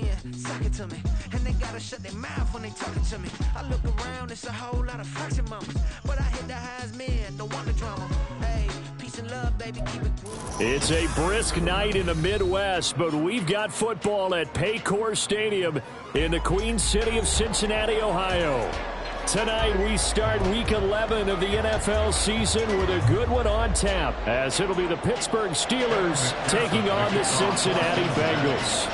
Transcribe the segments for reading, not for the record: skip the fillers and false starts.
in, suck it to me. And they gotta shut their mouth when they talking to me. I look around, it's a whole lot of fraction mamas. But I hit the highs, man, don't want the drama. Hey, peace and love, baby, keep it cool. It's a brisk night in the Midwest, but we've got football at Paycor Stadium in the Queen City of Cincinnati, Ohio. Tonight, we start Week 11 of the NFL season with a good one on tap, as it'll be the Pittsburgh Steelers taking on the Cincinnati Bengals.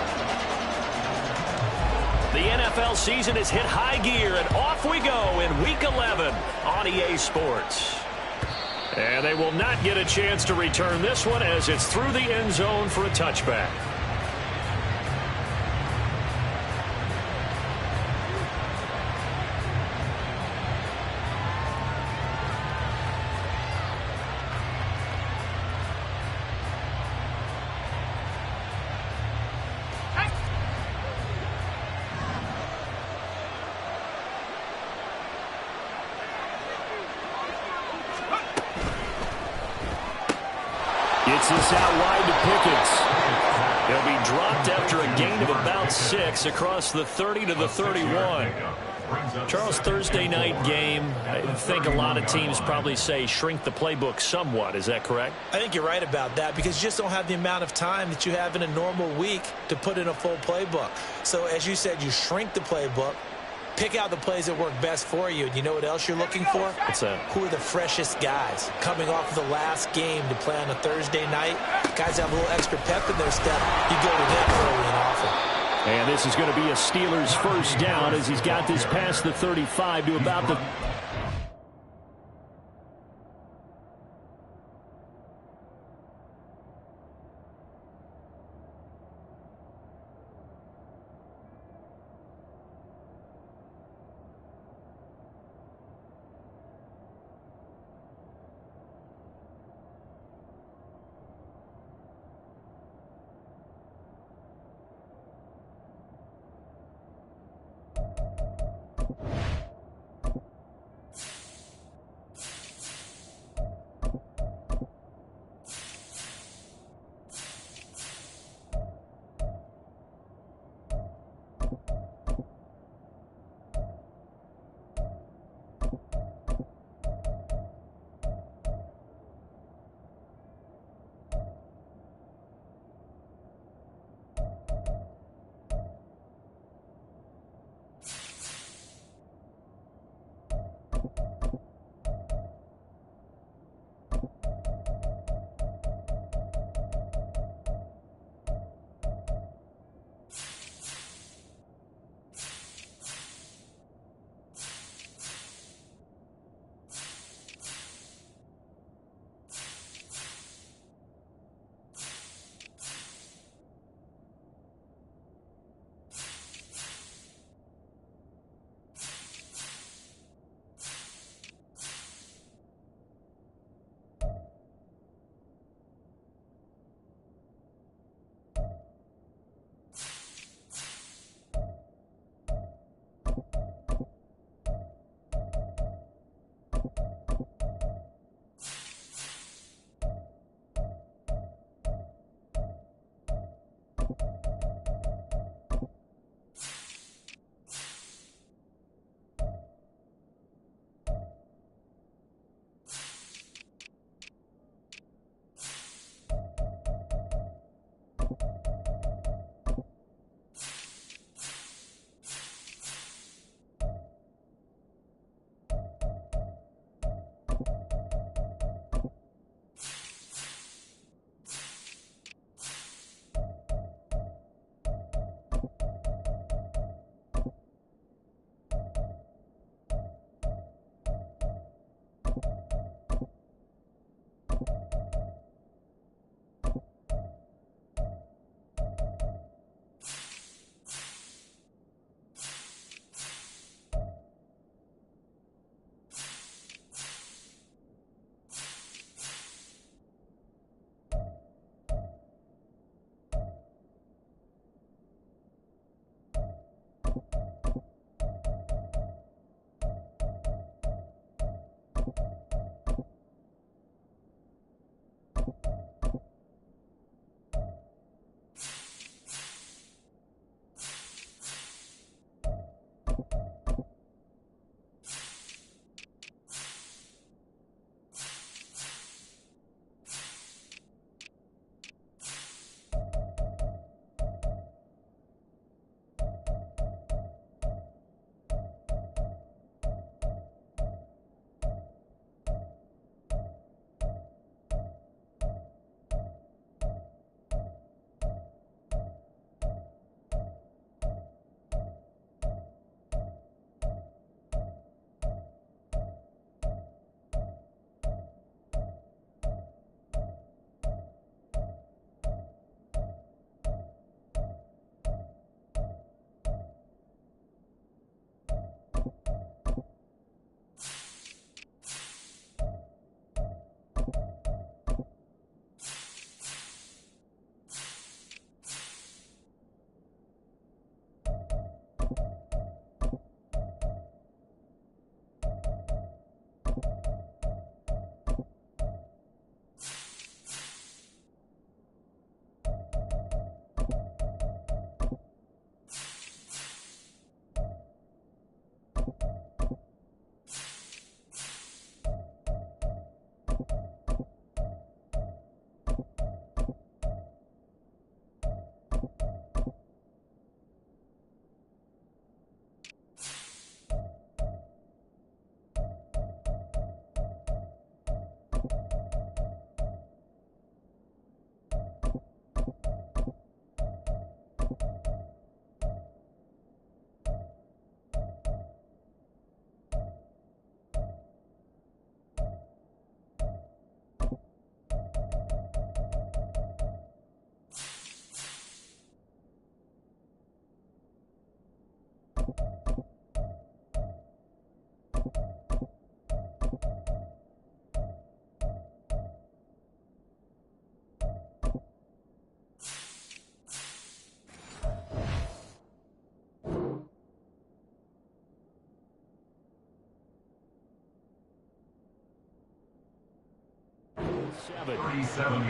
The NFL season has hit high gear, and off we go in Week 11 on EA Sports. And they will not get a chance to return this one as it's through the end zone for a touchback. Gets this out wide to Pickens. He'll be dropped after a gain of about 6 across the 30 to the 31. Charles, Thursday night game, I think a lot of teams probably say shrink the playbook somewhat. Is that correct? I think you're right about that because you just don't have the amount of time that you have in a normal week to put in a full playbook. So as you said, you shrink the playbook. Pick out the plays that work best for you. And you know what else you're looking for? What's that? Who are the freshest guys coming off of the last game to play on a Thursday night? Guys have a little extra pep in their step. You go to them early and often. And this is going to be a Steelers first down as he's got this past the 35 to about the...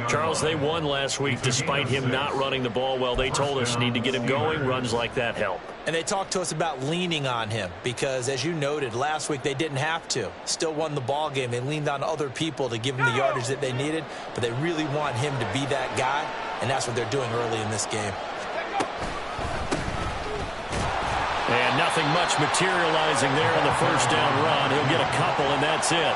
Charles, they won last week despite him not running the ball well. They told us need to get him going. Runs like that help. And they talked to us about leaning on him because, as you noted, last week they didn't have to. Still won the ball game. They leaned on other people to give them the yardage that they needed, but they really want him to be that guy, and that's what they're doing early in this game. And nothing much materializing there on the first down run. He'll get a couple, and that's it.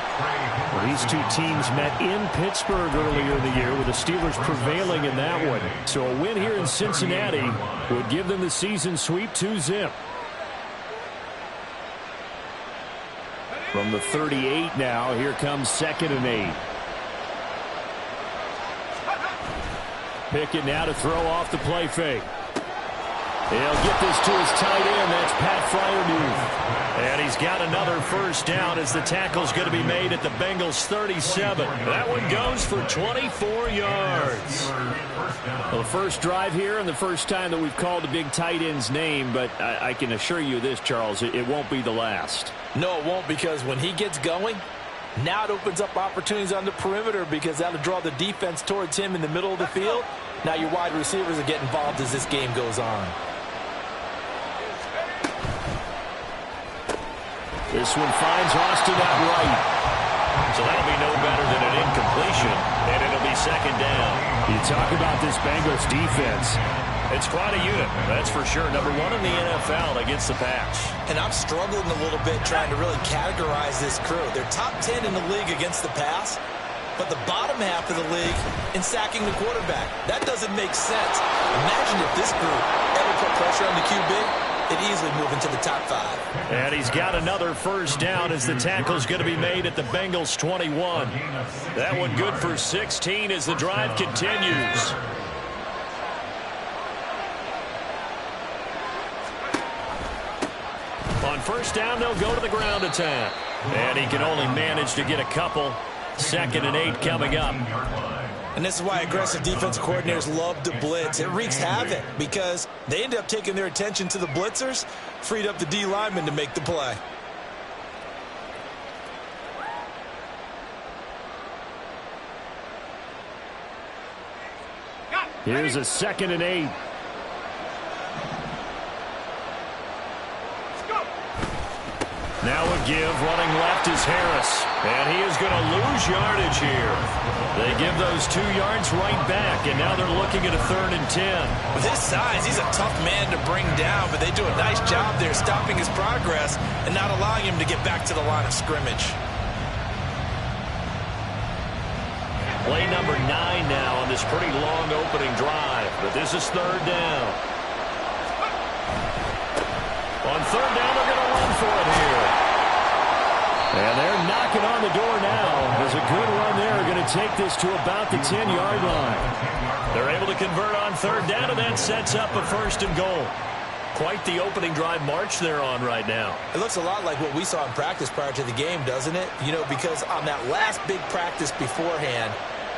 Well, these two teams met in Pittsburgh earlier in the year with the Steelers prevailing in that one. So a win here in Cincinnati would give them the season sweep 2-zip. From the 38 now, here comes 2nd and 8. Pickett now to throw off the play fake. He'll get this to his tight end. That's Pat Freiermuth. And he's got another first down as the tackle's going to be made at the Bengals' 37. That one goes for 24 yards. Well, the first drive here and the first time that we've called a big tight end's name, but I can assure you this, Charles, it won't be the last. No, it won't, because when he gets going, now it opens up opportunities on the perimeter because that'll draw the defense towards him in the middle of the field. Now your wide receivers are getting involved as this game goes on. This one finds Austin out right. So that'll be no better than an incompletion, and it'll be 2nd down. You talk about this Bengals defense. It's quite a unit, that's for sure. Number 1 in the NFL against the pass. And I'm struggling a little bit trying to really categorize this crew. They're top 10 in the league against the pass, but the bottom half of the league in sacking the quarterback. That doesn't make sense. Imagine if this group ever put pressure on the QB. They'd easily move into the top 5. And he's got another first down as the tackle's going to be made at the Bengals' 21. That one good for 16 as the drive continues. On first down, they'll go to the ground attack. And he can only manage to get a couple. 2nd and 8 coming up. And this is why aggressive defensive coordinators love to blitz. It wreaks havoc because they end up taking their attention to the blitzers, freed up the D lineman to make the play. Here's a 2nd and 8. Now a give, running left is Harris. And he is going to lose yardage here. They give those 2 yards right back, and now they're looking at a 3rd and 10. With his size, he's a tough man to bring down, but they do a nice job there stopping his progress and not allowing him to get back to the line of scrimmage. Play number 9 now on this pretty long opening drive, but this is 3rd down. On 3rd down, they're going to run for it here. And they're knocking on the door now. There's a good run there. Going to take this to about the 10-yard line. They're able to convert on 3rd down, and that sets up a 1st and goal. Quite the opening drive march they're on right now. It looks a lot like what we saw in practice prior to the game, doesn't it? You know, because on that last big practice beforehand,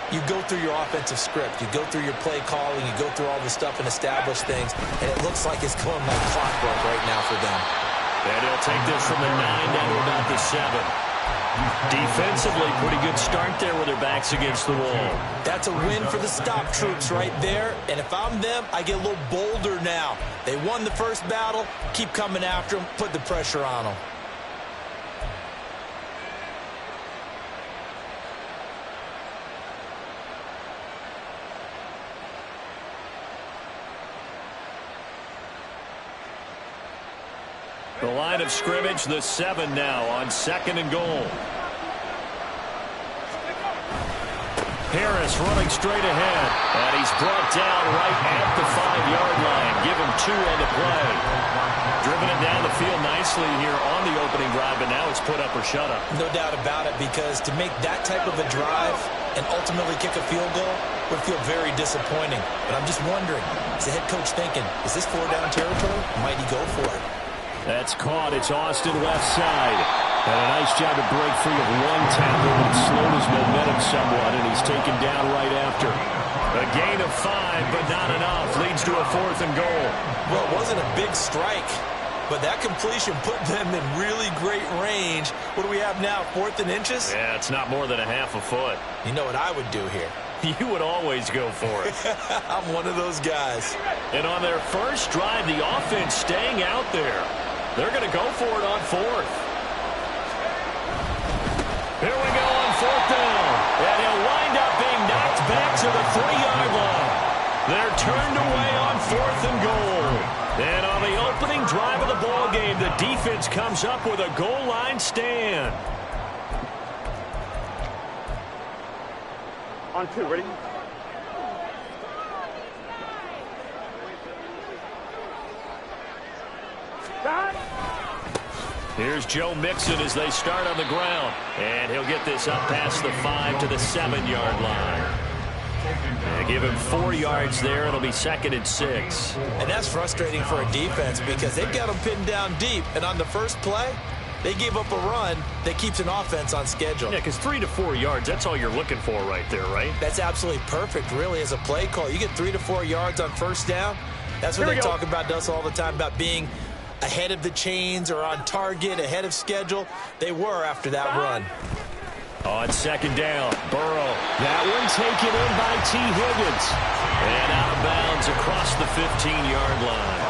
you go through your offensive script. You go through your play calling. You go through all the stuff and establish things. And it looks like it's going like clockwork right now for them. And he'll take this from the 9 down to about the 7. Defensively, pretty good start there with their backs against the wall. That's a win for the stop troops right there. And if I'm them, I get a little bolder now. They won the first battle. Keep coming after them. Put the pressure on them. The line of scrimmage, the 7 now on 2nd and goal. Harris running straight ahead. And he's brought down right at the 5-yard line. Give him 2 on the play. Driven it down the field nicely here on the opening drive, but now it's put up or shut up. No doubt about it, because to make that type of a drive and ultimately kick a field goal would feel very disappointing. But I'm just wondering, is the head coach thinking, is this 4-down territory? Might he go for it? That's caught. It's Austin left side. And a nice job to break free of one tackle that slowed his momentum somewhat, and he's taken down right after. A gain of 5, but not enough. Leads to a 4th and goal. Well, it wasn't a big strike, but that completion put them in really great range. What do we have now, 4th and inches? Yeah, it's not more than a half a foot. You know what I would do here? You would always go for it. I'm one of those guys. And on their first drive, the offense staying out there. They're going to go for it on 4th. Here we go on 4th down. And he'll wind up being knocked back to the 3-yard line. They're turned away on 4th and goal. And on the opening drive of the ball game, the defense comes up with a goal line stand. On 2, ready? Here's Joe Mixon as they start on the ground. And he'll get this up past the 5 to the 7-yard line. They give him 4 yards there. It'll be 2nd and 6. And that's frustrating for a defense because they've got them pinned down deep. And on the first play, they gave up a run that keeps an offense on schedule. Yeah, because 3 to 4 yards, that's all you're looking for right there, right? That's absolutely perfect, really, as a play call. You get 3 to 4 yards on first down. That's what they talk about us all the time, about being ahead of the chains or on target, ahead of schedule. They were after that run. On 2nd down, Burrow. That one taken in by T. Higgins. And out of bounds across the 15-yard line.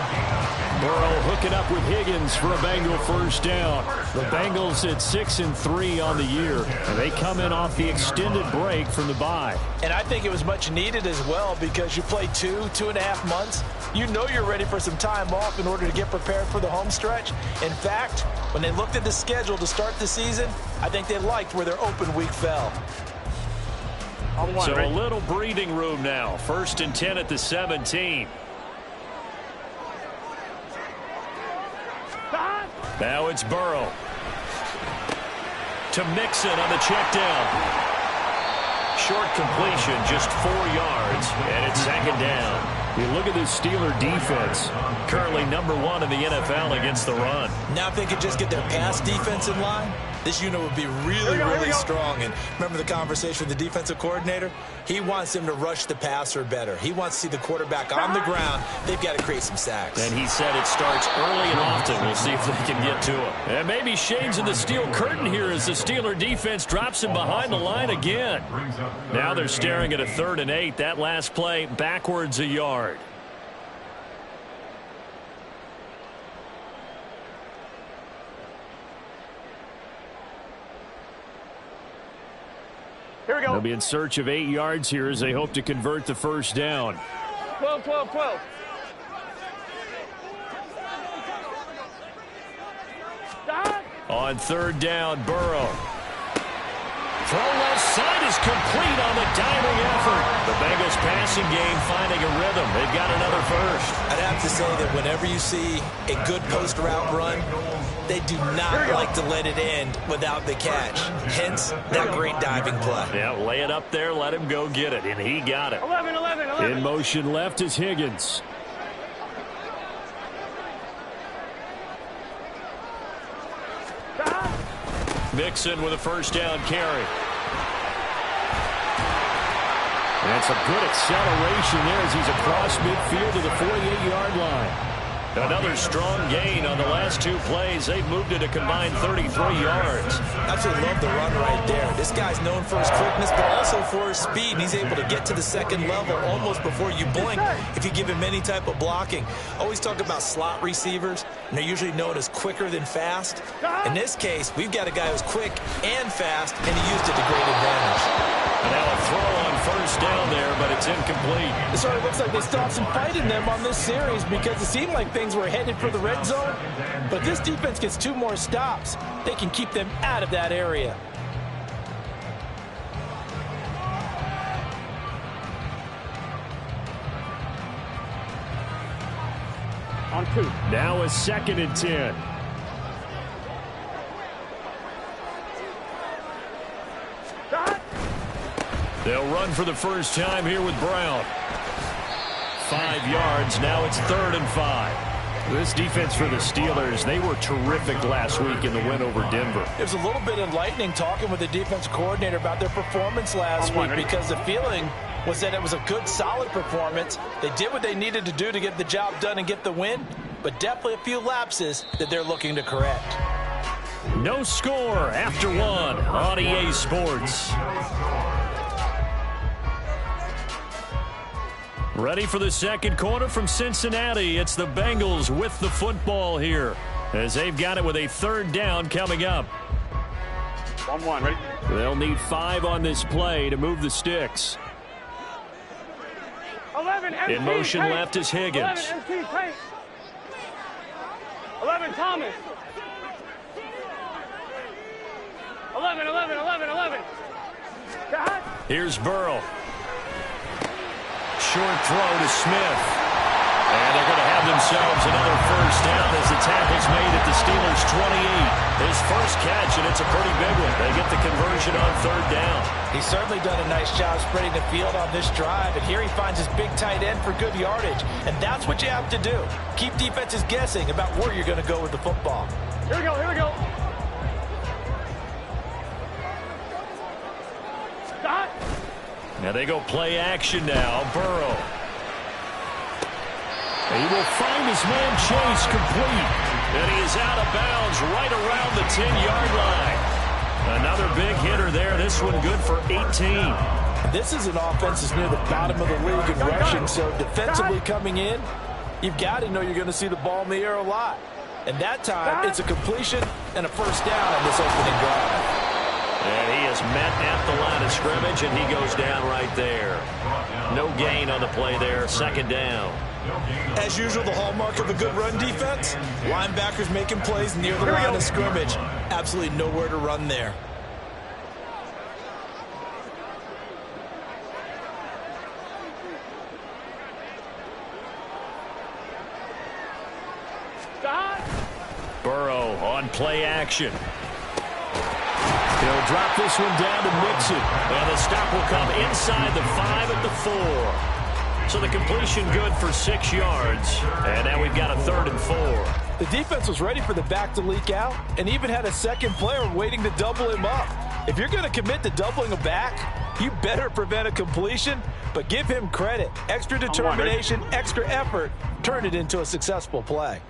Burrow hooking up with Higgins for a Bengal first down. The Bengals at 6-3 on the year, and they come in off the extended break from the bye. And I think it was much needed as well because you play 2.5 months. You know you're ready for some time off in order to get prepared for the home stretch. In fact, when they looked at the schedule to start the season, I think they liked where their open week fell. So a little breathing room now. 1st and 10 at the 17. Now it's Burrow. To Mixon on the check down. Short completion, just 4 yards, and it's 2nd down. You look at this Steeler defense, currently #1 in the NFL against the run. Now if they could just get their pass defense in line, this unit would be really strong. And remember the conversation with the defensive coordinator? He wants them to rush the passer better. He wants to see the quarterback on the ground. They've got to create some sacks. And he said it starts early and often. We'll see if they can get to him. And maybe Shane's in the steel curtain here as the Steeler defense drops him behind the line again. Now they're staring at a 3rd and 8. That last play backwards a yard. Here we go. They'll be in search of 8 yards here as they hope to convert the first down. 12, 12, 12. On 3rd down, Burrow. Throw left side is complete on the diving effort. The Bengals passing game finding a rhythm. They've got another first. I'd have to say that whenever you see a good post route run, they do not like to let it end without the catch. Hence, that great diving play. Yeah, lay it up there, let him go get it, and he got it. 11. In motion left is Higgins. Mixon with a first down carry. That's a good acceleration there as he's across midfield to the 48-yard line. Another strong gain on the last 2 plays. They've moved it a combined 33 yards. Absolutely love the run right there. This guy's known for his quickness, but also for his speed. And he's able to get to the 2nd level almost before you blink if you give him any type of blocking. Always talk about slot receivers, and they're usually known as quicker than fast. In this case, we've got a guy who's quick and fast, and he used it to great advantage. And now a throw on first down there, but it's incomplete. It sort of looks like they stopped some fighting them on this series because it seemed like things were headed for the red zone. But this defense gets 2 more stops. They can keep them out of that area. On 2. Now a 2nd and 10. They'll run for the first time here with Brown. 5 yards. Now it's 3rd and 5. This defense for the Steelers, they were terrific last week in the win over Denver. It was a little bit enlightening talking with the defense coordinator about their performance last week because the feeling was that it was a good, solid performance. They did what they needed to do to get the job done and get the win, but definitely a few lapses that they're looking to correct. No score after one on EA Sports. Ready for the second quarter from Cincinnati. It's the Bengals with the football here as they've got it with a third down coming up. 1-1, ready? They'll need 5 on this play to move the sticks. 11, MT, in motion Tate. left is Higgins. 11, MT, Tate. 11, Thomas. 11. God. Here's Burrow. Short throw to Smith. And they're going to have themselves another first down as the tackle's made at the Steelers' 28. His first catch, and it's a pretty big one. They get the conversion on third down. He's certainly done a nice job spreading the field on this drive, and here he finds his big tight end for good yardage. And that's what you have to do. Keep defenses guessing about where you're going to go with the football. Here we go. Stop. Now they go play action now. Burrow. He will find his man Chase complete. And he is out of bounds right around the 10-yard line. Another big hitter there. This one good for 18. This is an offense that's near the bottom of the league in rushing, so defensively coming in, you've got to know you're going to see the ball in the air a lot. And that time, it's a completion and a first down on this opening drive. And he is met at the line of scrimmage, and he goes down right there. No gain on the play there. Second down. As usual, the hallmark of a good run defense, linebackers making plays near the line of scrimmage. Absolutely nowhere to run there. Stop. Burrow on play action. He'll drop this one down to Mixon. And the stop will come inside the 5 at the 4. So the completion good for 6 yards. And now we've got a 3rd and 4. The defense was ready for the back to leak out and even had a second player waiting to double him up. If you're going to commit to doubling a back, you better prevent a completion, but give him credit. Extra determination, extra effort, turned it into a successful play.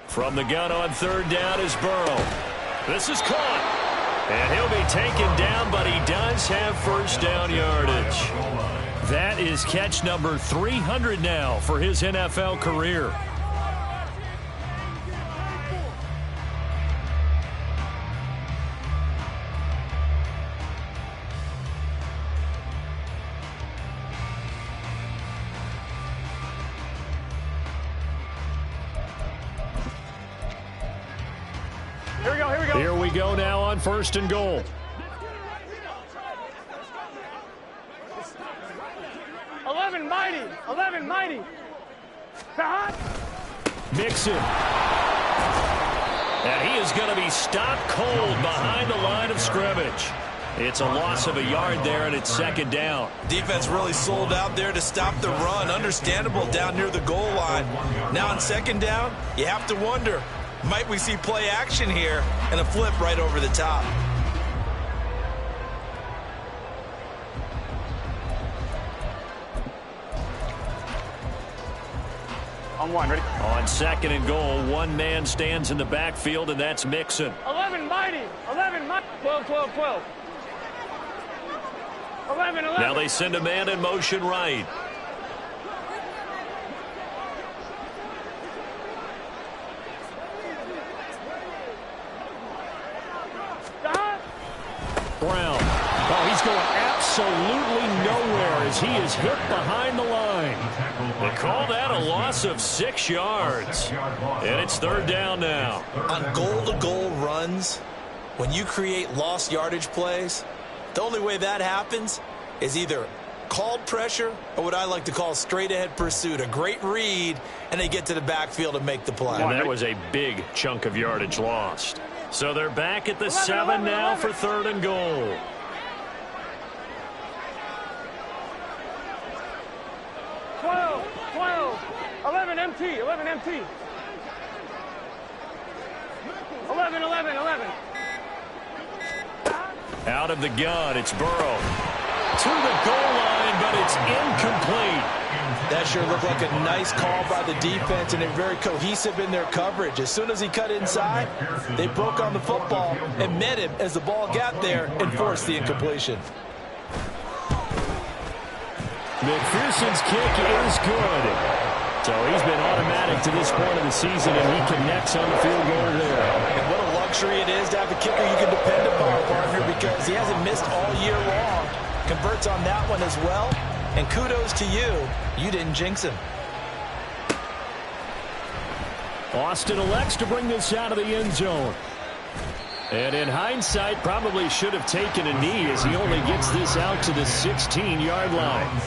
From the gun on third down is Burrow. This is caught. And he'll be taken down, but he does have first down yardage. That is catch number 300 now for his NFL career. Here we go now on 1st and goal. 11 mighty. Mixon. And he is going to be stopped cold behind the line of scrimmage. It's a loss of a yard there, and it's 2nd down. Defense really sold out there to stop the run. Understandable down near the goal line. Now on 2nd down, you have to wonder, might we see play action here and a flip right over the top? On 1, ready? On 2nd and goal, one man stands in the backfield, and that's Mixon. 11 mighty. 12. 11. Now they send a man in motion right. Brown. Oh, he's going absolutely nowhere as he is hit behind the line. They call that a loss of 6 yards. And it's 3rd down now. On goal-to-goal runs, when you create lost yardage plays, the only way that happens is either called pressure or what I like to call straight-ahead pursuit. A great read, and they get to the backfield and make the play. And that was a big chunk of yardage lost. So they're back at the 7 now for 3rd and goal. Twelve. 11 MT. 11 MT. 11. Out of the gun, it's Burrow. To the goal line, but it's incomplete. That sure looked like a nice call by the defense, and they're very cohesive in their coverage. As soon as he cut inside, they broke on the football and met him as the ball got there and forced the incompletion. McPherson's kick is good. So he's been automatic to this point of the season, and he connects on the field goal there. And what a luxury it is to have a kicker you can depend upon, partner, because he hasn't missed all year long. Converts on that one as well. And kudos to you. You didn't jinx him. Austin elects to bring this out of the end zone. And in hindsight, probably should have taken a knee as he only gets this out to the 16-yard line.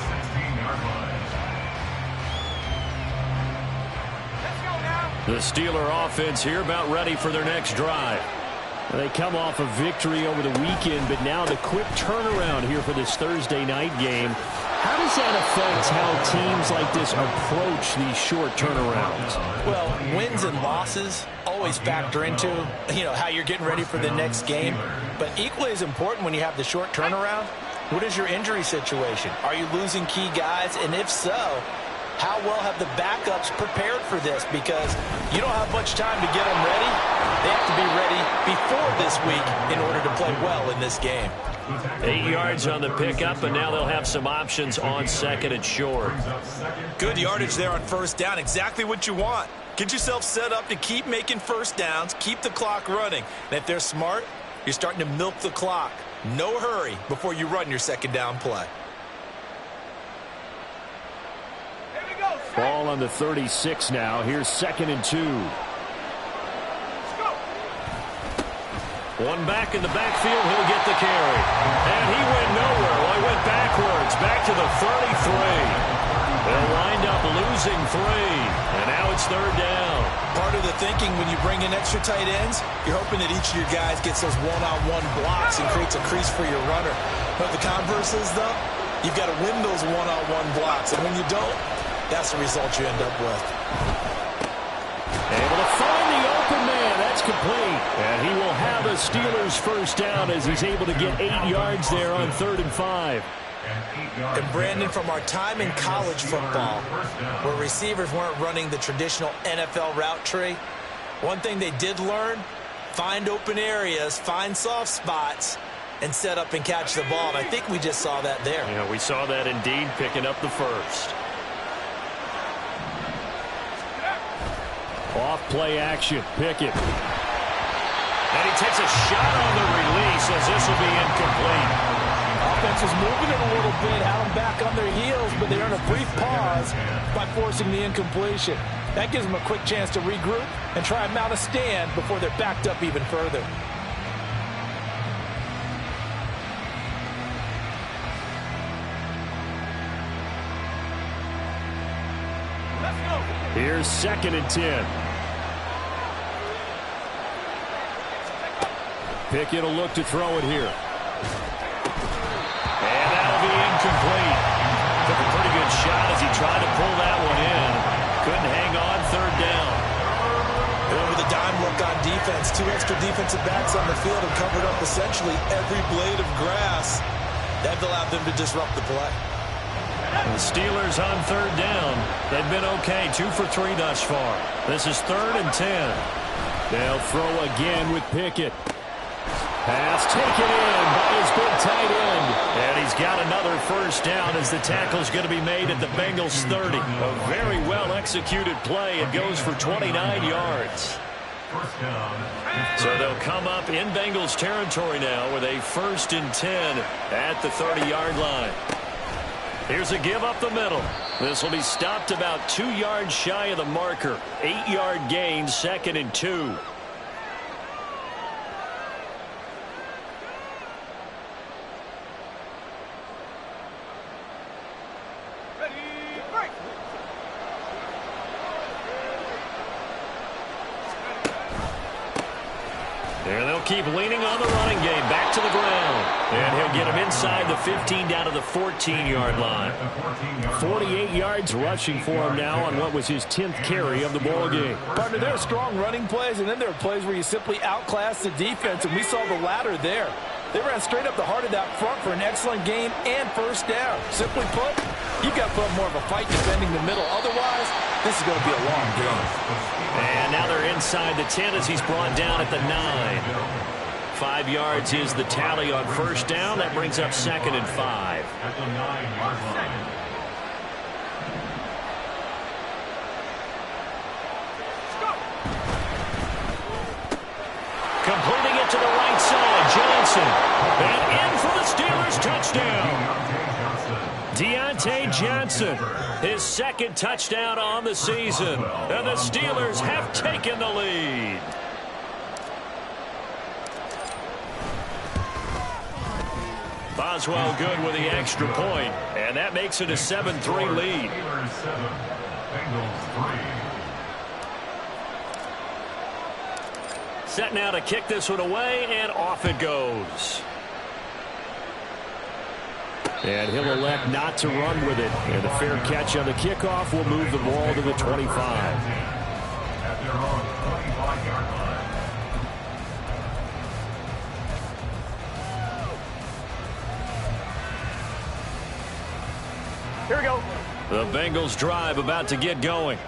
The Steeler offense here about ready for their next drive. They come off a victory over the weekend, but now the quick turnaround here for this Thursday night game. How does that affect how teams like this approach these short turnarounds? Well, wins and losses always factor into, how you're getting ready for the next game. But equally as important when you have the short turnaround, what is your injury situation? Are you losing key guys? And if so, how well have the backups prepared for this? Because you don't have much time to get them ready. They have to be ready before this week in order to play well in this game. 8 yards on the pickup, and now they'll have some options on 2nd and short. Good yardage there on 1st down. Exactly what you want. Get yourself set up to keep making 1st downs, keep the clock running. And if they're smart, you're starting to milk the clock. No hurry before you run your 2nd down play. Ball on the 36 now. Here's 2nd and 2. One back in the backfield. He'll get the carry. And he went nowhere. Well, he went backwards. Back to the 33. They'll wind up losing 3. And now it's 3rd down. Part of the thinking when you bring in extra tight ends, you're hoping that each of your guys gets those one-on-one blocks and creates a crease for your runner. But the converse is, though, you've got to win those one-on-one blocks. And when you don't, that's the result you end up with. Able to find the open man. That's complete. And he will have a Steelers 1st down as he's able to get 8 yards there on 3rd and 5. And Brandon, from our time in college football, where receivers weren't running the traditional NFL route tree, one thing they did learn, find open areas, find soft spots, and set up and catch the ball. And I think we just saw that there. Yeah, we saw that indeed, picking up the 1st. Off play action, Pickett. And he takes a shot on the release as this will be incomplete. Offense was moving it a little bit, had them back on their heels, but they earn a brief pause by forcing the incompletion. That gives them a quick chance to regroup and try and mount a stand before they're backed up even further. Here's 2nd and 10. Pickett will look to throw it here. And that'll be incomplete. Took a pretty good shot as he tried to pull that one in. Couldn't hang on 3rd down. And with a dime look on defense, 2 extra defensive backs on the field have covered up essentially every blade of grass. That allowed them to disrupt the play. The Steelers on 3rd down. They've been okay, 2 for 3 thus far. This is 3rd and 10. They'll throw again with Pickett. Pass taken in by his big tight end. And he's got another 1st down as the tackle's going to be made at the Bengals 30. A very well-executed play. It goes for 29 yards. So they'll come up in Bengals territory now with a 1st and 10 at the 30-yard line. Here's a give up the middle. This will be stopped about 2 yards shy of the marker. 8-yard gain, 2nd and 2. And they'll keep leaning on the running game. Back to the ground. And he'll get him inside the 15 down to the 14-yard line. 48 yards rushing for him now on what was his 10th carry of the ball game. Partner, there are strong running plays, and then there are plays where you simply outclass the defense, and we saw the latter there. They ran straight up the heart of that front for an excellent game and first down. Simply put, you've got to put up more of a fight defending the middle. Otherwise, this is going to be a long game. And now they're inside the 10 as he's brought down at the 9. 5 yards is the tally on first down. That brings up 2nd and 5. Completing it to the right side, Johnson. And in for the Steelers touchdown. Deontay Johnson, his 2nd touchdown on the season. And the Steelers have taken the lead. Boswell good with the extra point, and that makes it a 7-3 lead. Set now to kick this one away, and off it goes. And he'll elect not to run with it. And a fair catch on the kickoff will move the ball to the 25. Here we go. The Bengals drive about to get going.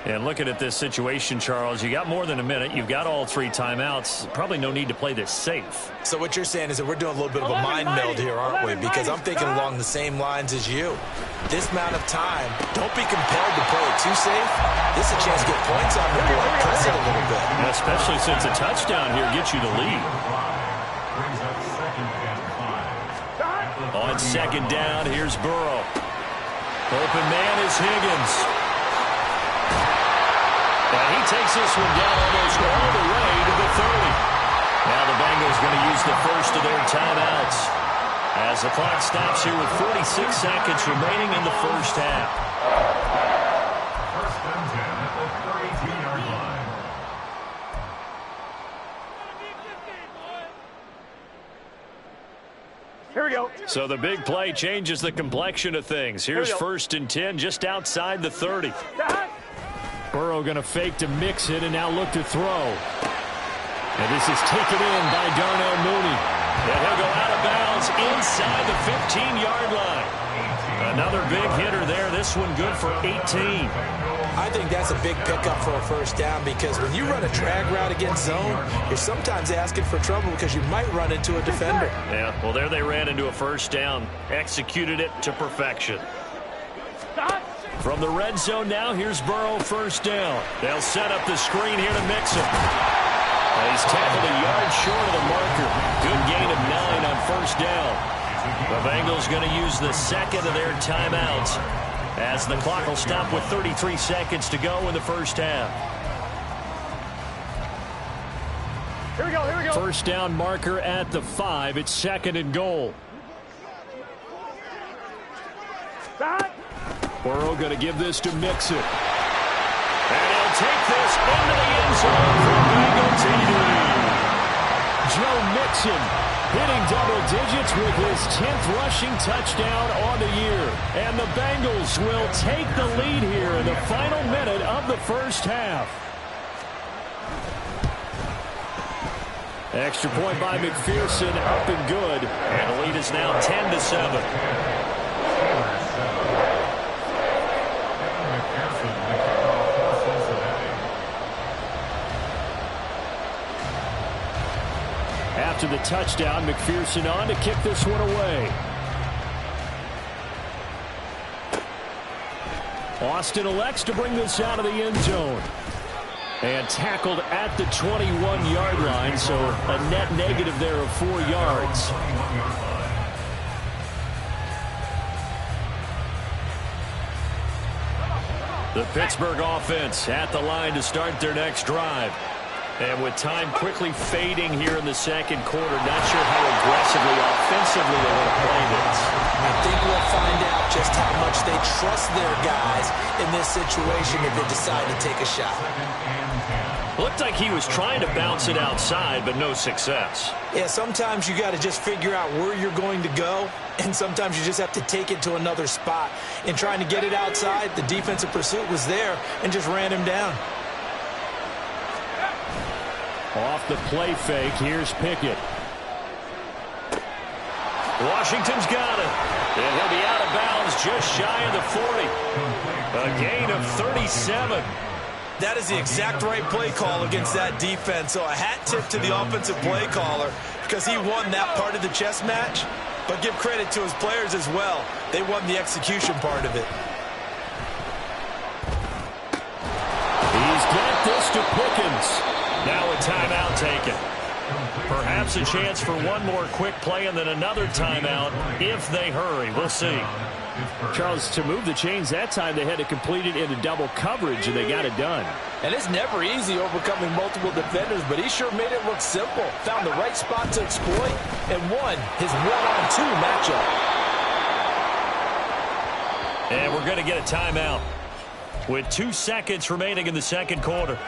And looking at this situation, Charles, you got more than a minute. You've got all 3 timeouts. Probably no need to play this safe. So what you're saying is that we're doing a little bit of a mind meld here, aren't we? Because I'm thinking along the same lines as you. This amount of time, don't be compelled to play it too safe. This is a chance to get points on the board. Press it a little bit. And especially since a touchdown here gets you the lead. On 2nd down, here's Burrow. Open man is Higgins. And he takes this one down almost all the way to the 30. Now the Bengals going to use the first of their timeouts as the clock stops here with 46 seconds remaining in the first half. First and 10 at the 32-yard line. Here we go. So the big play changes the complexion of things. Here's 1st and 10 just outside the 30. Burrow going to fake to mix it and now look to throw. And this is taken in by Darnell Mooney. And he'll go out of bounds inside the 15-yard line. Another big hitter there. This one good for 18. I think that's a big pickup for a first down because when you run a drag route against zone, you're sometimes asking for trouble because you might run into a defender. Yeah, well, there they ran into a first down. Executed it to perfection. From the red zone now, here's Burrow, first down. They'll set up the screen here to mix him. He's tackled a yard short of the marker. Good gain of 9 on first down. The Bengals going to use the 2nd of their timeouts as the clock will stop with 33 seconds to go in the first half. Here we go, here we go. First down marker at the 5. It's 2nd and goal. Burrow going to give this to Mixon. And he'll take this into the end zone for Bengal TD. Joe Mixon hitting double digits with his 10th rushing touchdown on the year. And the Bengals will take the lead here in the final minute of the first half. Extra point by McPherson, up and good. And the lead is now 10-7. After the touchdown, McPherson on to kick this one away. Austin elects to bring this out of the end zone. And tackled at the 21-yard line, so a net negative there of 4 yards. The Pittsburgh offense at the line to start their next drive. And with time quickly fading here in the second quarter, not sure how aggressively, offensively they want to play this. I think we'll find out just how much they trust their guys in this situation if they decide to take a shot. Looked like he was trying to bounce it outside, but no success. Yeah, sometimes you got to just figure out where you're going to go, and sometimes you just have to take it to another spot. In trying to get it outside, the defensive pursuit was there and just ran him down. Off the play fake, here's Pickett. Washington's got it. And he'll be out of bounds just shy of the 40. A gain of 37. That is the exact right play call against that defense. So a hat tip to the offensive play caller because he won that part of the chess match. But give credit to his players as well. They won the execution part of it. He's got this to Pickens. Now a timeout taken. Perhaps a chance for one more quick play and then another timeout if they hurry. We'll see. Charles, to move the chains that time, they had to complete it into double coverage, and they got it done. And it's never easy overcoming multiple defenders, but he sure made it look simple. Found the right spot to exploit and won his one-on-two matchup. And we're going to get a timeout with 2 seconds remaining in the second quarter.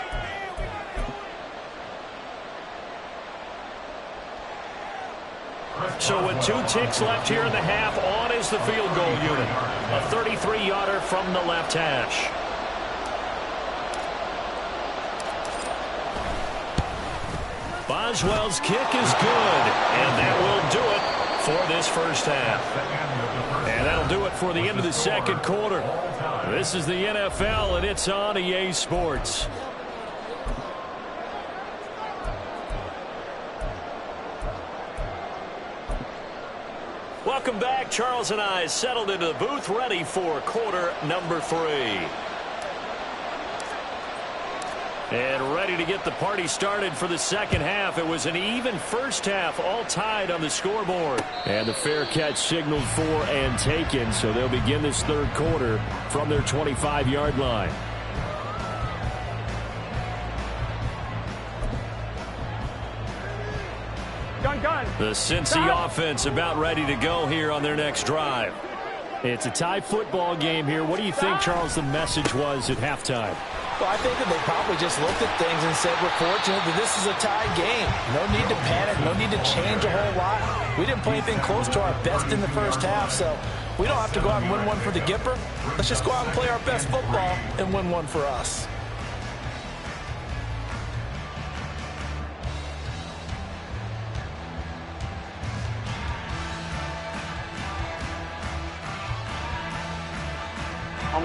So with 2 ticks left here in the half, on is the field goal unit. A 33-yarder from the left hash. Boswell's kick is good, and that will do it for this first half. And that'll do it for the end of the second quarter. This is the NFL, and it's on EA Sports. Welcome back. Charles and I settled into the booth, ready for quarter number 3. And ready to get the party started for the second half. It was an even first half, all tied on the scoreboard. And the fair catch signaled for and taken, so they'll begin this third quarter from their 25-yard line. The Cincy offense about ready to go here on their next drive. It's a tie football game here. What do you think, Charles, the message was at halftime? Well, I think that they probably just looked at things and said, we're fortunate that this is a tie game. No need to panic. No need to change a whole lot. We didn't play anything close to our best in the first half, so we don't have to go out and win one for the Gipper. Let's just go out and play our best football and win one for us.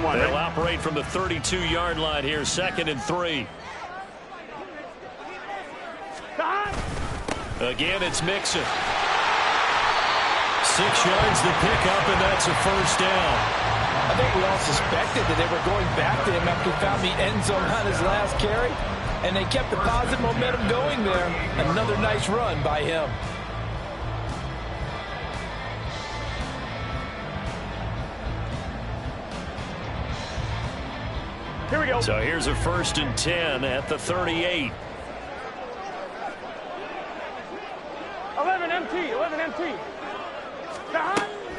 They'll operate from the 32-yard line here, 2nd and 3. Again, it's Mixon. 6 yards to pick up, and that's a first down. I think we all suspected that they were going back to him after he found the end zone on his last carry, and they kept the positive momentum going there. Another nice run by him. Here we go. So here's a 1st and 10 at the 38. 11 MT, 11 MT.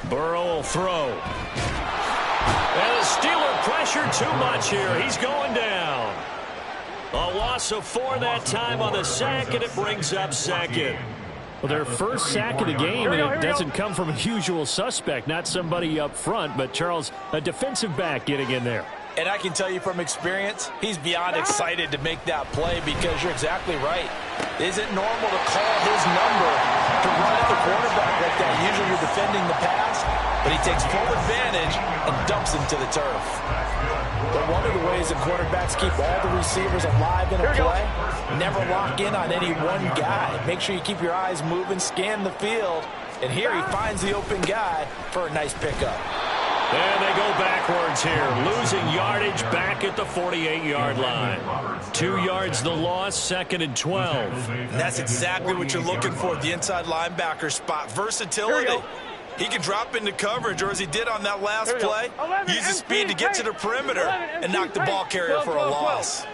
Burrow will throw. And the Steeler pressure too much here. He's going down. A loss of 4 that time on the sack, and it brings up 2nd. Well, their first sack of the game, and it doesn't come from a usual suspect, not somebody up front, but Charles, a defensive back getting in there. And I can tell you from experience, he's beyond excited to make that play because you're exactly right. Is it normal to call his number to run at the quarterback like that? Usually you're defending the pass, but he takes full advantage and dumps him to the turf. But one of the ways that quarterbacks keep all the receivers alive in a play, never lock in on any one guy. Make sure you keep your eyes moving, scan the field, and here he finds the open guy for a nice pickup. And they go backwards here, losing yardage back at the 48-yard line. 2 yards the loss, 2nd and 12. And that's exactly what you're looking for at the inside linebacker spot. Versatility. He can drop into coverage, or as he did on that last play, use his speed to get to the perimeter and knock the ball carrier for a loss.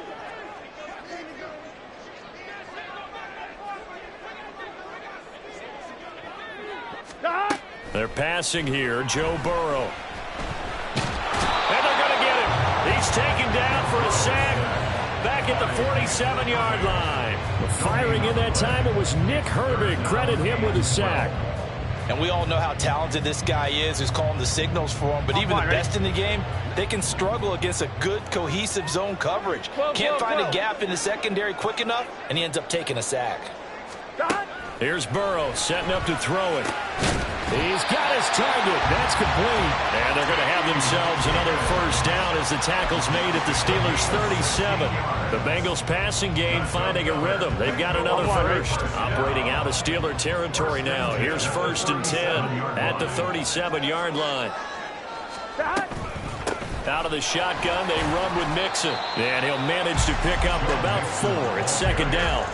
They're passing here. Joe Burrow. And they're going to get him. He's taken down for a sack back at the 47-yard line. Firing in that time, it was Nick Herbig. Credit him with a sack. And we all know how talented this guy is, who's calling the signals for him. But even the best in the game, they can struggle against a good, cohesive zone coverage. Can't find a gap in the secondary quick enough, and he ends up taking a sack. Here's Burrow setting up to throw it. He's got his target. That's complete. And they're going to have themselves another first down as the tackle's made at the Steelers' 37. The Bengals passing game finding a rhythm. They've got another first. Operating out of Steeler territory now. Here's 1st and 10 at the 37-yard line. Out of the shotgun, they run with Mixon. And he'll manage to pick up about 4. It's 2nd down.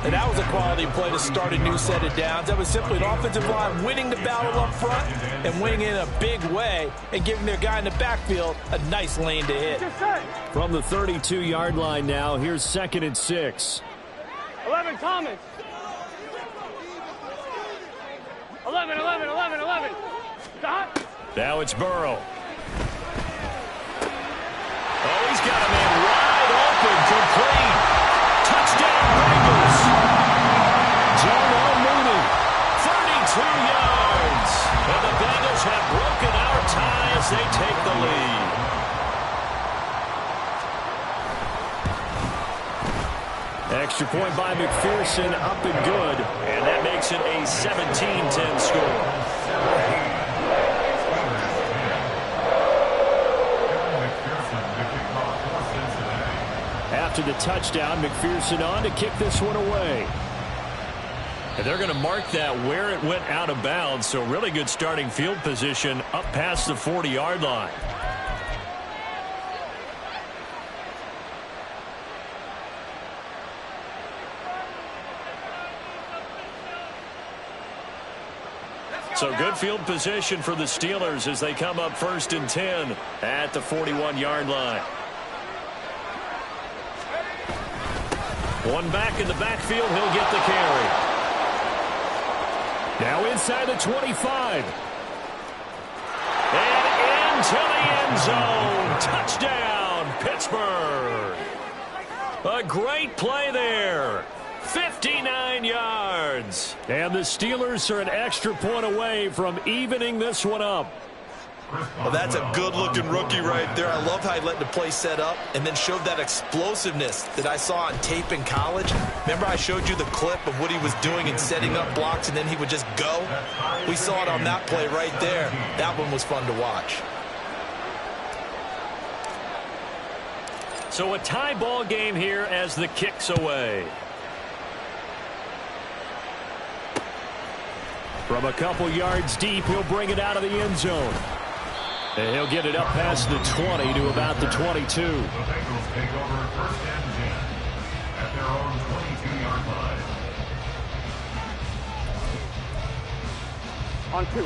And that was a quality play to start a new set of downs. That was simply an offensive line winning the battle up front and winning in a big way and giving their guy in the backfield a nice lane to hit. From the 32-yard line now, here's 2nd and 6. 11, Thomas. 11. Stop. Now it's Burrow. Oh, he's got a man wide open, complete. Touchdown, Bengals. Joe Mooney, 32 yards. And the Bengals have broken our tie as they take the lead. Extra point by McPherson, up and good. And that makes it a 17-10 score. After the touchdown, McPherson on to kick this one away. And they're going to mark that where it went out of bounds, so really good starting field position up past the 40-yard line. So good field position for the Steelers as they come up 1st and 10 at the 41-yard line. One back in the backfield, he'll get the carry. Now inside the 25. And into the end zone. Touchdown, Pittsburgh. A great play there. 59 yards. And the Steelers are an extra point away from evening this one up. Well, that's a good-looking rookie right there. I love how he let the play set up and then showed that explosiveness that I saw on tape in college. Remember I showed you the clip of what he was doing and setting up blocks, and then he would just go? We saw it on that play right there. That one was fun to watch. So a tie ball game here as the kick's away. From a couple yards deep, he'll bring it out of the end zone. And he'll get it up past the 20 to about the 22. The Bengals take over 1st and 10 at their own 22-yard line.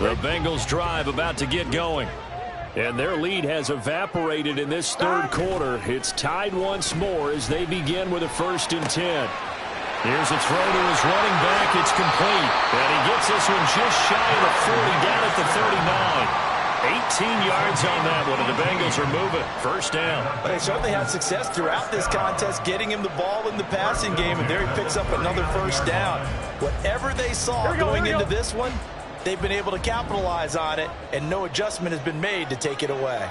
The Bengals drive about to get going. And their lead has evaporated in this 3rd quarter. It's tied once more as they begin with a 1st and 10. Here's a throw to his running back. It's complete. And he gets this one just shy of the 40 down at the 39. 18 yards on that one, and the Bengals are moving. 1st down. But they certainly had success throughout this contest, getting him the ball in the passing game, and there he picks up another 1st down. Whatever they saw going into this one, they've been able to capitalize on it, and no adjustment has been made to take it away.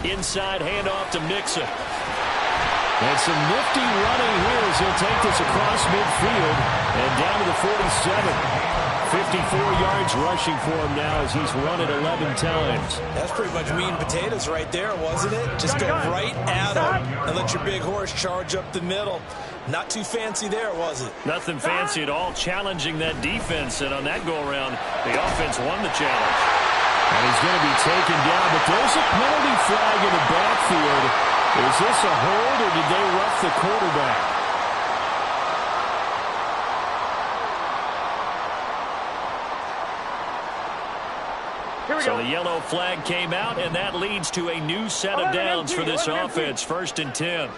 Inside handoff to Mixon. And some nifty running here as he'll take this across midfield and down to the 47. 54 yards rushing for him now as he's run it 11 times. That's pretty much meat and potatoes right there, wasn't it? Just go right at him and let your big horse charge up the middle. Not too fancy there, was it? Nothing fancy at all, challenging that defense. And on that go-around, the offense won the challenge. And he's going to be taken down, but there's a penalty flag in the backfield. Is this a hold, or did they rough the quarterback? So the yellow flag came out, and that leads to a new set of downs for this offense. 1st and 10.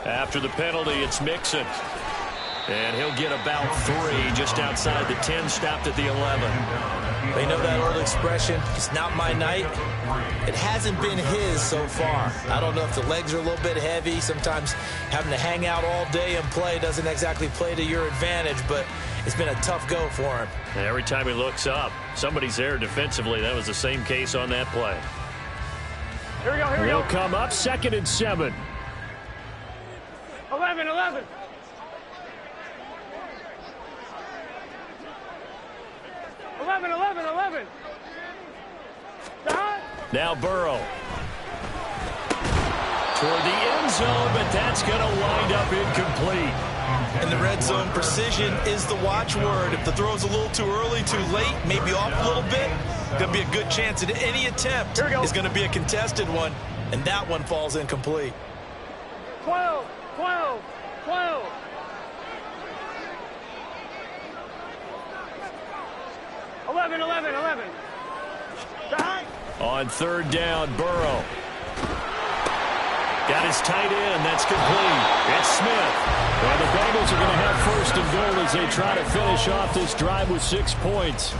After the penalty, it's Mixon. And he'll get about 3 just outside the 10, stopped at the 11. They know that old expression, it's not my night. It hasn't been his so far. I don't know if the legs are a little bit heavy. Sometimes having to hang out all day and play doesn't exactly play to your advantage, but it's been a tough go for him. And every time he looks up, somebody's there defensively. That was the same case on that play. Here we go, here we go. He'll come up 2nd and 7. 11, 11. 11, 11, 11. Stop. Now Burrow. Toward the end zone, but that's going to wind up incomplete. In the red zone, precision is the watchword. If the throw's a little too early, too late, maybe off a little bit, going to be a good chance that any attempt is going to be a contested one, and that one falls incomplete. 12, 12, 12. 11, 11, 11. Stop. On 3rd down, Burrow. Got his tight end. That's complete. It's Smith. And the Bengals are going to have 1st and goal as they try to finish off this drive with 6 points.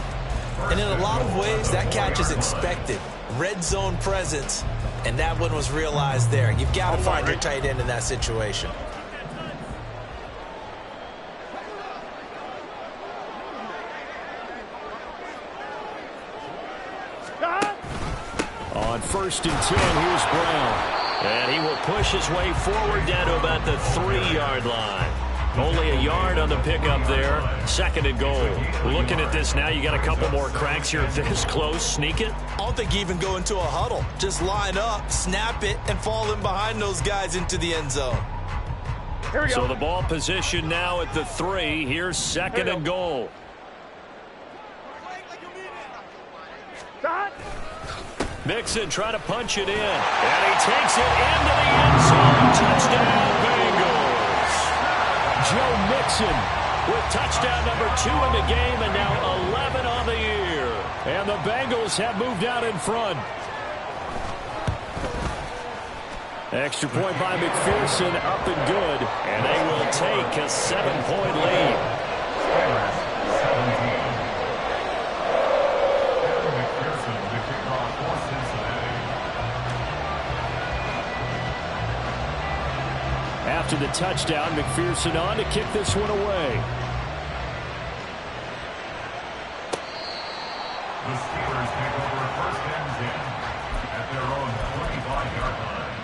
And in a lot of ways, that catch is expected. Red zone presence, and that one was realized there. You've got to find your tight end in that situation. On 1st and 10, here's Brown. And he will push his way forward down to about the 3-yard line. Only a yard on the pickup there. 2nd and goal. Looking at this now, you got a couple more cracks here this close. Sneak it? I don't think you even go into a huddle. Just line up, snap it, and fall in behind those guys into the end zone. Here we go. So the ball position now at the 3. Here's 2nd and goal. Stop. Mixon trying to punch it in. And he takes it into the end zone. Touchdown, Bengals. Joe Mixon with touchdown number 2 in the game and now 11 on the year. And the Bengals have moved out in front. Extra point by McPherson, up and good. And they will take a 7-point lead. After the touchdown, McPherson on to kick this one away. The Steelers take over 1st and 10 at their own 25-yard line.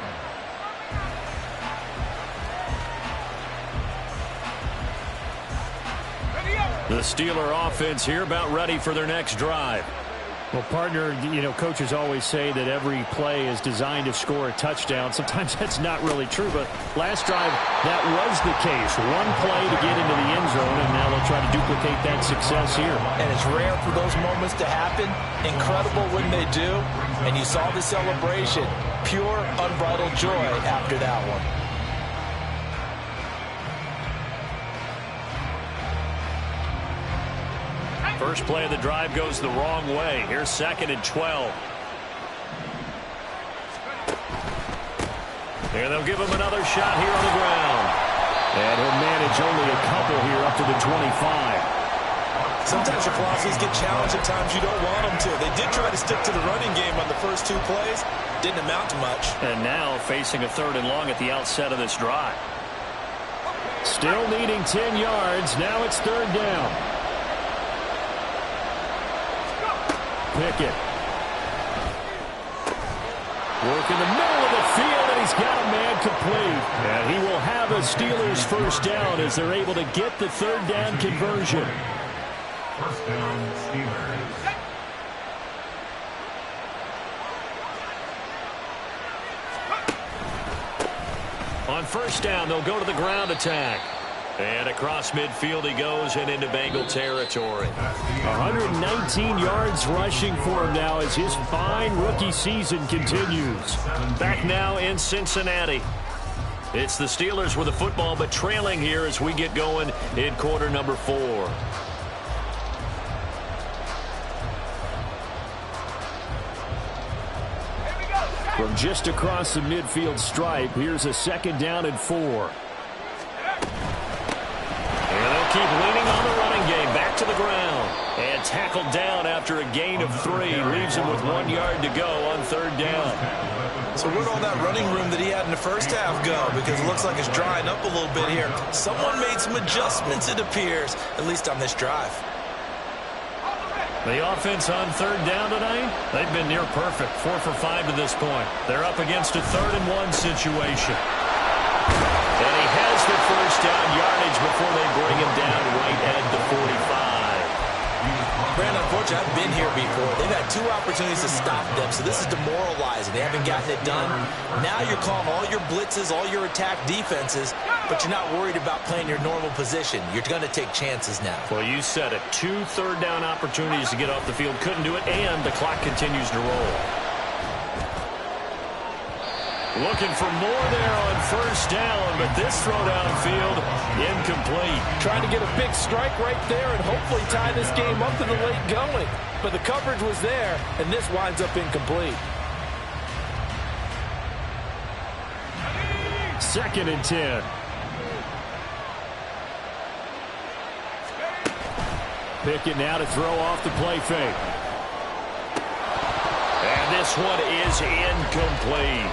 The Steeler offense here about ready for their next drive. Well, partner, coaches always say that every play is designed to score a touchdown. Sometimes that's not really true, but last drive, that was the case. One play to get into the end zone, and now they'll try to duplicate that success here. And it's rare for those moments to happen. Incredible when they do. And you saw the celebration. Pure, unbridled joy after that one. First play of the drive goes the wrong way. Here's 2nd and 12. And they'll give him another shot here on the ground. And he'll manage only a couple here up to the 25. Sometimes your philosophies get challenged at times you don't want them to. They did try to stick to the running game on the first 2 plays. Didn't amount to much. And now facing a 3rd and long at the outset of this drive. Still needing 10 yards. Now it's 3rd down. Pickett. Work in the middle of the field, and he's got a man complete. And he will have a Steelers 1st down as they're able to get the 3rd down conversion. 1st down, Steelers. On 1st down, they'll go to the ground attack. And across midfield he goes and into Bengal territory. 119 yards rushing for him now as his fine rookie season continues. Back now in Cincinnati. It's the Steelers with the football, but trailing here as we get going in quarter number 4. From just across the midfield stripe, here's a 2nd down and 4. keep leaning on the running game. Back to the ground. And tackled down after a gain of 3. Leaves him with 1 yard to go on 3rd down. So where'd all that running room that he had in the first half go? Because it looks like it's drying up a little bit here. Someone made some adjustments, it appears, at least on this drive. The offense on 3rd down tonight, they've been near perfect. 4 for 5 to this point. They're up against a 3rd and 1 situation. And he has the first down yardage before they bring him down right at the 45. Brandon, unfortunately, I've been here before. They've had 2 opportunities to stop them, so this is demoralizing. They haven't gotten it done. Now you're calling all your blitzes, all your attack defenses, but you're not worried about playing your normal position. You're going to take chances now. Well, you said it. 2 third down opportunities to get off the field. Couldn't do it, and the clock continues to roll. Looking for more there on 1st down, but this throw downfield, incomplete. Trying to get a big strike right there and hopefully tie this game up to the late going. But the coverage was there, and this winds up incomplete. 2nd and 10. Pickett now to throw off the play fake. And this one is incomplete.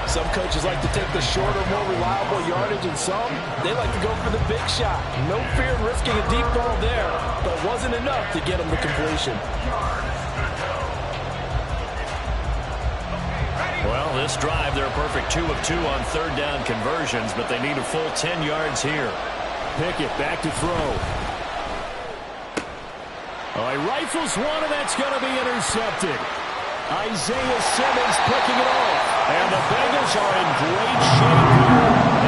Some coaches like to take the shorter, more reliable yardage, and some, they like to go for the big shot. No fear in risking a deep ball there, but it wasn't enough to get them the completion. Well, this drive, they're a perfect 2 of 2 on 3rd down conversions, but they need a full 10 yards here. Pickett back to throw. Oh, he rifles one, and that's going to be intercepted. Isaiah Simmons picking it off. And the Bengals are in great shape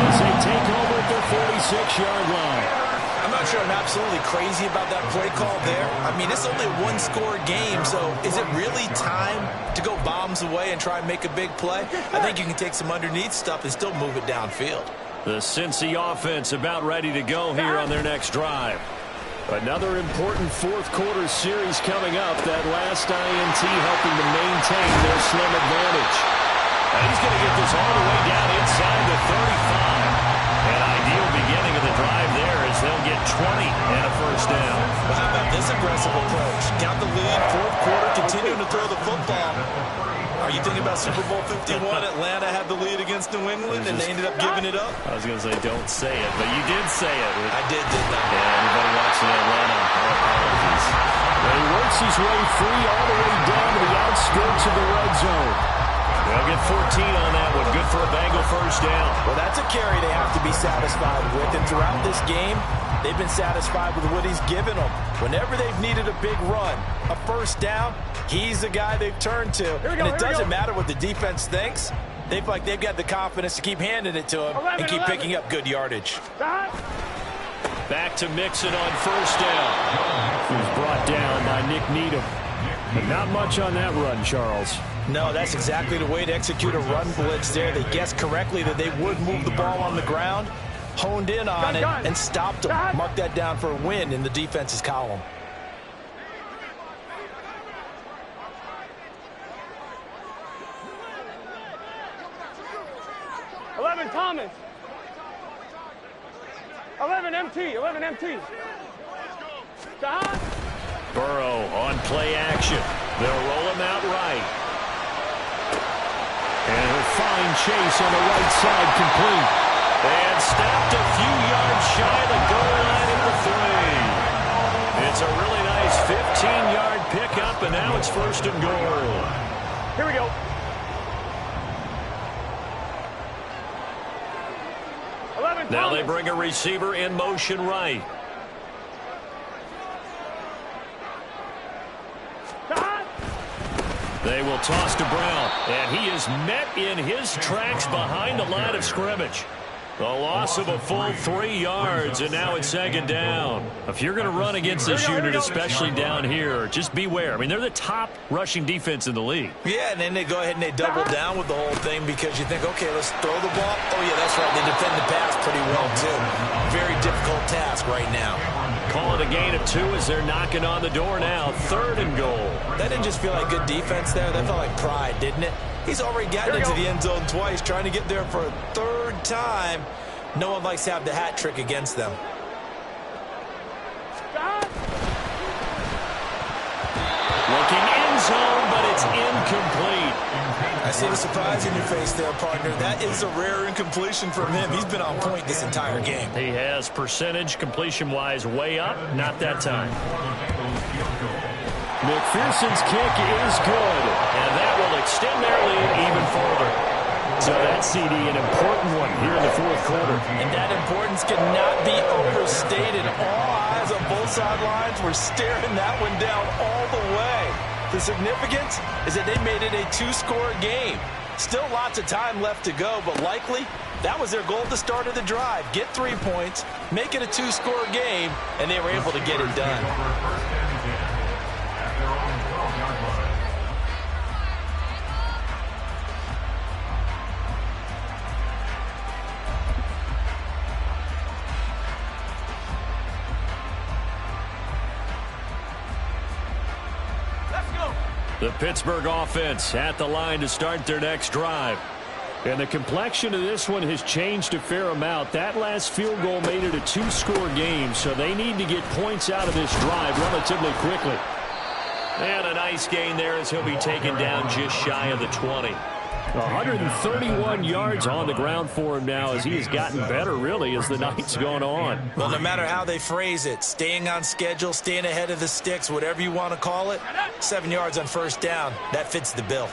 as they take over at their 46-yard line. I'm not sure I'm absolutely crazy about that play call there. I mean, it's only a 1-score game, so is it really time to go bombs away and try and make a big play? I think you can take some underneath stuff and still move it downfield. The Cincy offense about ready to go here on their next drive. Another important 4th quarter series coming up. That last INT helping to maintain their slim advantage. And he's going to get this all the way down inside the 35. An ideal beginning of the drive there as they'll get 20 and a first down. Well, how about this aggressive approach? Count the lead, 4th quarter, continuing to throw the football. Are you thinking about Super Bowl 51? Atlanta had the lead against New England, and they ended up giving it up? I was going to say, don't say it, but you did say it. I did, didn't I? Yeah, everybody watching Atlanta, our apologies. Well, he works his way free all the way down to the outskirts of the red zone. They'll get 14 on that one. Good for a Bengal first down. Well, that's a carry they have to be satisfied with. And throughout this game, they've been satisfied with what he's given them. Whenever they've needed a big run, a first down, he's the guy they've turned to. And it doesn't matter what the defense thinks. They feel like they've got the confidence to keep handing it to him and keep picking up good yardage. Back to Mixon on first down. He was brought down by Nick Needham. But not much on that run, Charles. No, that's exactly the way to execute a run blitz there. They guessed correctly that they would move the ball on the ground, honed in on it, and stopped them. Mark that down for a win in the defense's column. Thomas. 11 MT. 11 MT. Burrow on play action. They'll roll him out right. And he'll find Chase on the right side complete. And stopped a few yards shy of the goal line at the 3. It's a really nice 15-yard pickup, and now it's 1st and goal. Here we go. Now they bring a receiver in motion right. They will toss to Brown, and he is met in his tracks behind the line of scrimmage. The loss of a full 3 yards, and now it's 2nd down. If you're going to run against this unit, especially down here, just beware. I mean, they're the top rushing defense in the league. Yeah, and then they go ahead and they double down with the whole thing because you think, okay, let's throw the ball. Oh, yeah, that's right. They defend the pass pretty well, too. Very difficult task right now. Call it a gain of 2 as they're knocking on the door now. 3rd and goal. That didn't just feel like good defense there. That felt like pride, didn't it? He's already gotten into the end zone twice, trying to get there for a 3rd time. No one likes to have the hat trick against them. I see the surprise in your face there, partner. That is a rare incompletion from him. He's been on point this entire game. He has percentage completion-wise way up. Not that time. McPherson's kick is good, and that will extend their lead even further. So that CD, an important one here in the fourth quarter. And that importance cannot be overstated. All eyes on both sidelines were staring that one down all the way. The significance is that they made it a two-score game. Still lots of time left to go, but likely that was their goal at the start of the drive. Get 3 points, make it a two-score game, and they were able to get it done. The Pittsburgh offense at the line to start their next drive. And the complexion of this one has changed a fair amount. That last field goal made it a two-score game, so they need to get points out of this drive relatively quickly. And a nice gain there as he'll be taken down just shy of the 20. 131 yards on the ground for him now as he has gotten better, really, as the night's gone on. Well, no matter how they phrase it, staying on schedule, staying ahead of the sticks, whatever you want to call it, 7 yards on first down, that fits the bill.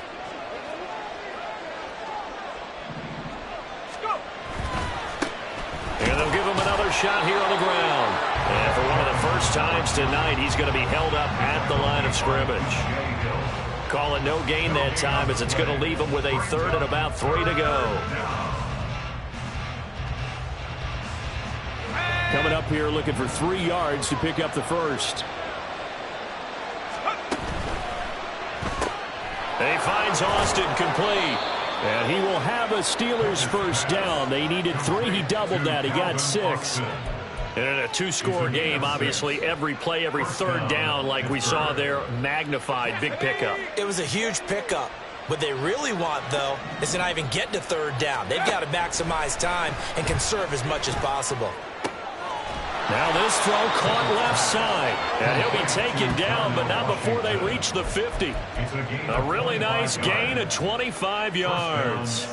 And they'll give him another shot here on the ground. And for one of the first times tonight, he's going to be held up at the line of scrimmage. Call it no gain that time as it's going to leave him with a third and about 3 to go. Coming up here looking for 3 yards to pick up the first. He finds Austin complete. And he will have a Steelers first down. They needed 3. He doubled that. He got 6. And in a two-score game, obviously, every play, every third down, like we saw there, magnified, big pickup. It was a huge pickup. What they really want, though, is to not even get to third down. They've got to maximize time and conserve as much as possible. Now this throw caught left side. And he'll be taken down, but not before they reach the 50. A really nice gain of 25 yards.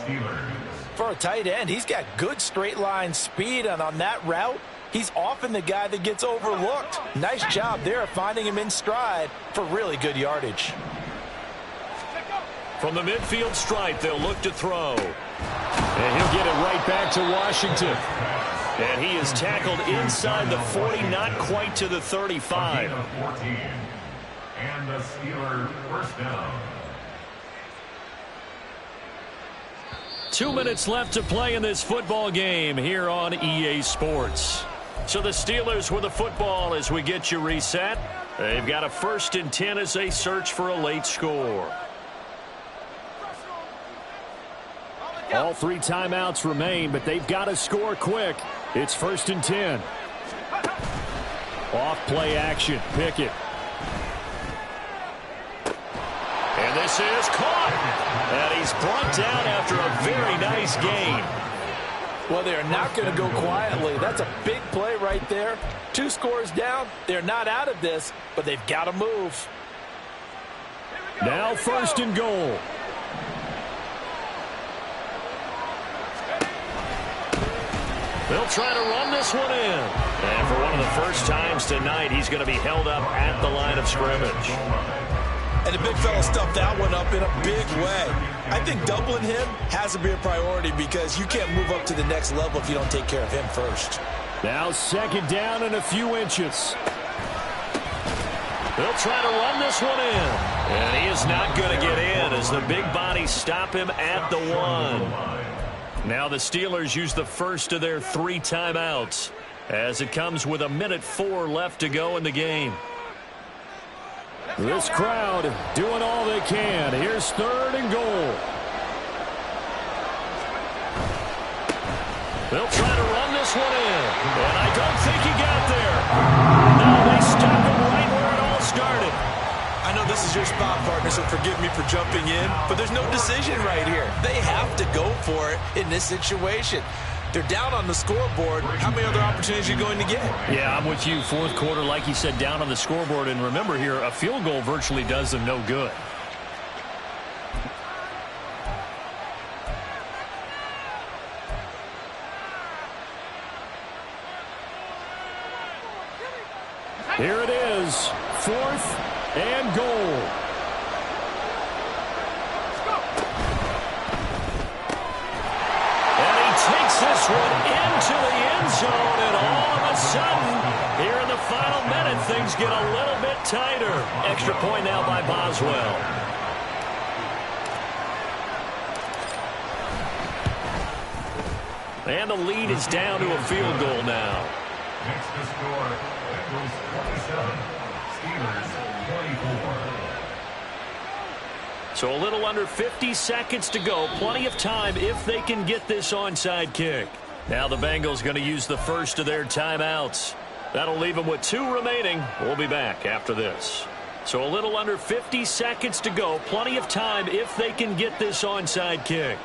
For a tight end, he's got good straight-line speed, and on that route, he's often the guy that gets overlooked. Nice job there finding him in stride for really good yardage. From the midfield stripe, they'll look to throw. And he'll get it right back to Washington. And he is tackled inside the 40, not quite to the 35. And the Steelers first down. 2 minutes left to play in this football game here on EA Sports. So the Steelers with the football as we get you reset. They've got a 1st and 10 as they search for a late score. All 3 timeouts remain, but they've got to score quick. It's 1st and 10. Off play action. Pickett. And this is caught. And he's brought down after a very nice gain. Well, they are not going to go quietly. That's a big play right there. 2 scores down. They're not out of this, but they've got to move. Now 1st and goal. They'll try to run this one in. And for one of the first times tonight, he's going to be held up at the line of scrimmage. And the big fella stuffed that one up in a big way. I think doubling him has to be a priority because you can't move up to the next level if you don't take care of him first. Now 2nd down and a few inches. They'll try to run this one in. And he is not going to get in as the big bodies stop him at the 1. Now the Steelers use the first of their 3 timeouts as it comes with 1:04 left to go in the game. This crowd doing all they can. Here's 3rd and goal. They'll try to run this one in. And I don't think he got there. No, they stopped him right where it all started. I know this is your spot, partner, so forgive me for jumping in, but there's no decision right here. They have to go for it in this situation. They're down on the scoreboard. How many other opportunities are you going to get? Yeah, I'm with you. 4th quarter, like you said, down on the scoreboard. And remember here, a field goal virtually does them no good. Here it is, 4th and goal. And he takes this one into the end zone, and all of a sudden, here in the final minute, things get a little bit tighter. Extra point now by Boswell. And the lead is down to a field goal now. Next to score, Bengals 27, Steelers 24. So a little under 50 seconds to go. Plenty of time if they can get this onside kick. Now the Bengals going to use the first of their timeouts. That'll leave them with 2 remaining. We'll be back after this. So a little under 50 seconds to go. Plenty of time if they can get this onside kick.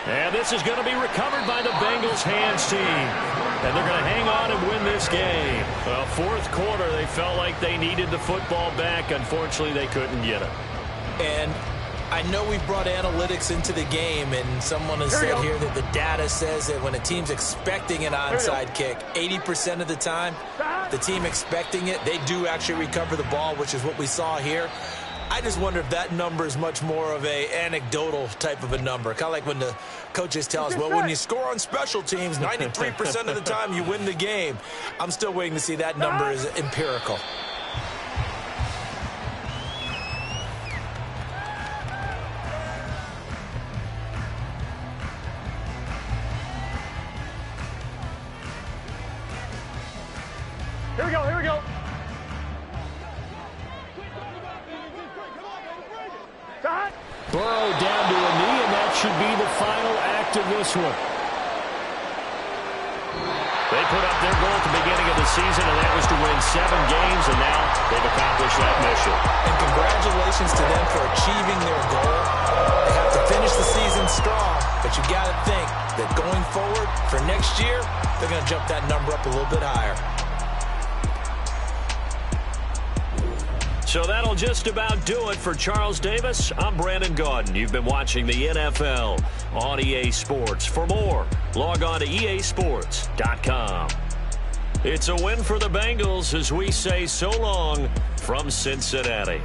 And this is going to be recovered by the Bengals hands team. And they're going to hang on and win this game. Well, 4th quarter, they felt like they needed the football back. Unfortunately, they couldn't get it. And I know we brought analytics into the game, and someone has said here that the data says that when a team's expecting an onside kick, 80% of the time, the team expecting it, they do actually recover the ball, which is what we saw here. I just wonder if that number is much more of a anecdotal type of a number. Kind of like when the coaches tell us, well, when you score on special teams, 93% of the time you win the game. I'm still waiting to see that number is empirical. Here we go, here we go. Burrow down to a knee, and that should be the final act of this one. They put up their goal at the beginning of the season, and that was to win 7 games, and now they've accomplished that mission. And congratulations to them for achieving their goal. They have to finish the season strong, but you got to think that going forward for next year, they're going to jump that number up a little bit higher. So that'll just about do it for Charles Davis. I'm Brandon Gaudin. You've been watching the NFL on EA Sports. For more, log on to easports.com. It's a win for the Bengals as we say so long from Cincinnati.